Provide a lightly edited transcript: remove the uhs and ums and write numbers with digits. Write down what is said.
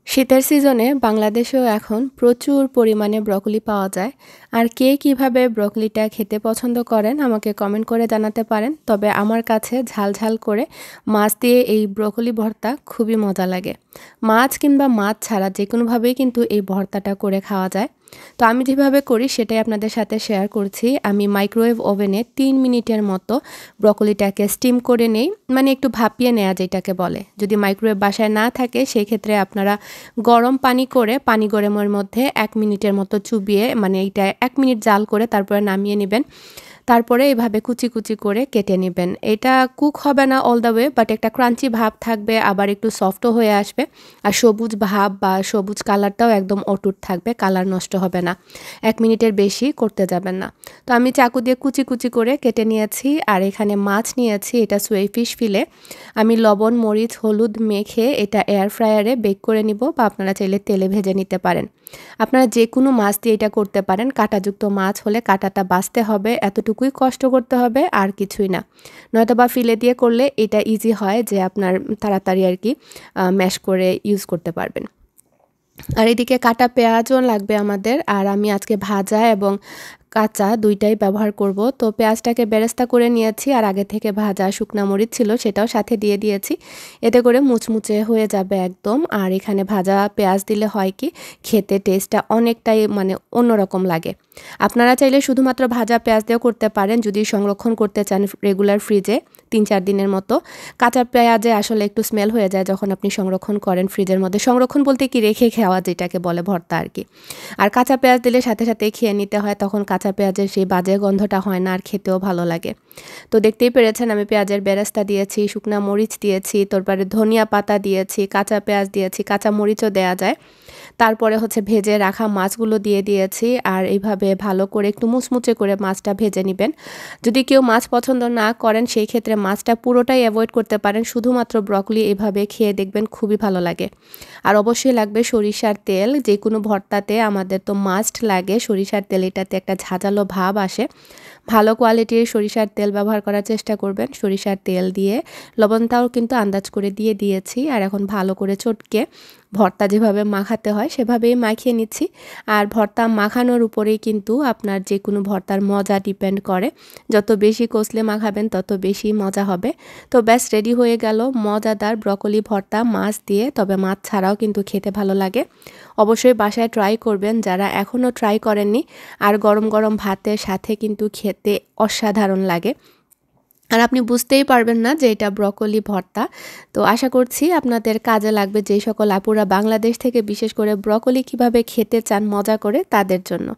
শীতের সিজনে বাংলাদেশেও এখন প্রচুর পরিমাণে ব্রকলি পাওয়া যায়। আর কে কিভাবে ব্রকলিটা খেতে পছন্দ করেন আমাকে কমেন্ট করে জানাতে পারেন। তবে আমার কাছে ঝাল ঝাল করে মাছ দিয়ে এই ব্রকলি ভর্তা খুবই মজা লাগে। মাছ কিংবা মাছ ছাড়া যে কোনোভাবেই কিন্তু এই ভর্তাটা করে খাওয়া যায়। তো আমি যেভাবে করি সেটাই আপনাদের সাথে শেয়ার করছি। আমি মাইক্রোওয়েভ ওভেনে ৩ মিনিটের মতো ব্রকলিটাকে স্টিম করে নেই, মানে একটু ভাপিয়ে নেওয়া যেটাকে বলে। যদি মাইক্রোওয়েভ বাসায় না থাকে সেই ক্ষেত্রে আপনারা গরম পানি করে পানি গরমের মধ্যে ১ মিনিটের মতো চুবিয়ে, মানে এইটা ১ মিনিট জাল করে তারপরে নামিয়ে নেবেন। তারপরে এভাবে কুচি কুচি করে কেটে নেবেন। এটা কুক হবে না অল দ্য ওয়ে, বাট একটা ক্রাঞ্চি ভাব থাকবে, আবার একটু সফটও হয়ে আসবে। আর সবুজ ভাব বা সবুজ কালারটাও একদম অটুট থাকবে, কালার নষ্ট হবে না। ১ মিনিটের বেশি করতে যাবেন না। তো আমি চাকু দিয়ে কুচি কুচি করে কেটে নিয়েছি। আর এখানে মাছ নিয়েছি, এটা সোয়াই ফিশ ফিলে। আমি লবণ মরিচ হলুদ মেখে এটা এয়ার ফ্রায়ারে বেক করে নিব, বা আপনারা চাইলে তেলে ভেজে নিতে পারেন। আপনারা যে কোনো মাছ দিয়ে এটা করতে পারেন। কাঁটাযুক্ত মাছ হলে কাঁটাটা বাছতে হবে, এতটুকুই কষ্ট করতে হবে, আর কিছুই না। নয়তো বা ফিলে দিয়ে করলে এটা ইজি হয় যে আপনার তাড়াতাড়ি আর কি ম্যাশ করে ইউজ করতে পারবেন। আর এদিকে কাটা পেঁয়াজও লাগবে আমাদের। আর আমি আজকে ভাজা এবং কাঁচা দুইটাই ব্যবহার করব। তো পেঁয়াজটাকে বেরেস্তা করে নিয়েছি, আর আগে থেকে ভাজা শুকনা মরিচ ছিল সেটাও সাথে দিয়ে দিয়েছি। এতে করে মুচমুচে হয়ে যাবে একদম। আর এখানে ভাজা পেঁয়াজ দিলে হয় কি, খেতে টেস্টটা অনেকটাই মানে অন্যরকম লাগে। আপনারা চাইলে শুধুমাত্র ভাজা পেঁয়াজ দিয়েও করতে পারেন, যদি সংরক্ষণ করতে চান রেগুলার ফ্রিজে ৩-৪ দিনের মতো। কাঁচা পেঁয়াজে আসলে একটু স্মেল হয়ে যায় যখন আপনি সংরক্ষণ করেন ফ্রিজের মধ্যে। সংরক্ষণ বলতে কি, রেখে খাওয়া যেটাকে বলে ভর্তা আর কি। আর কাঁচা পেঁয়াজ দিলে সাথে সাথেই খেয়ে নিতে হয়, তখন কাঁচা পেঁয়াজের সেই বাজে গন্ধটা হয় না, আর খেতেও ভালো লাগে। তো দেখতেই পেরেছেন আমি পেঁয়াজের বেরেস্তা দিয়েছি, শুকনা মরিচ দিয়েছি, তারপরে ধনিয়া পাতা দিয়েছি, কাঁচা পেঁয়াজ দিয়েছি, কাঁচা মরিচও দেয়া যায়। তারপরে হচ্ছে ভেজে রাখা মাছগুলো দিয়ে দিয়েছি। আর এইভাবে ভালো করে একটু মুচমুচে করে মাছটা ভেজে নেবেন। যদি কেউ মাছ পছন্দ না করেন সেই ক্ষেত্রে মাছটা পুরোটাই অ্যাভয়েড করতে পারেন, শুধুমাত্র ব্রকলি এভাবে খেয়ে দেখবেন খুবই ভালো লাগে। আর অবশ্যই লাগবে সরিষার তেল। যে কোনো ভর্তাতে আমাদের তো মাস্ট লাগে সরিষার তেল, এটাতে একটা ঝাঁঝালো ভাব আসে। ভালো কোয়ালিটির সরিষার তেল ব্যবহার করার চেষ্টা করবেন। সরিষার তেল দিয়ে লবণটাও কিন্তু আন্দাজ করে দিয়ে দিয়েছি। আর এখন ভালো করে চটকে ভর্তা যেভাবে মাখাতে হয় সেভাবেই মাখিয়ে নিচ্ছি। আর ভর্তা মাখানোর উপরেই কিন্তু আপনার যে কোনো ভর্তার মজা ডিপেন্ড করে। যত বেশি কষলে মাখাবেন তত বেশি মজা হবে। তো ব্যাস রেডি হয়ে গেল মজাদার ব্রকলি ভর্তা মাছ দিয়ে। তবে মাছ ছাড়াও কিন্তু খেতে ভালো লাগে। অবশ্যই বাসায় ট্রাই করবেন যারা এখনও ট্রাই করেননি। আর গরম গরম ভাতের সাথে কিন্তু খেতে অসাধারণ লাগে। আর আপনি বুঝতেই পারবেন না যে এটা ব্রকলি ভর্তা। তো আশা করছি আপনাদের কাজে লাগবে, যেই সকল আপুরা বাংলাদেশ থেকে বিশেষ করে ব্রকলি কিভাবে খেতে চান মজা করে তাদের জন্য।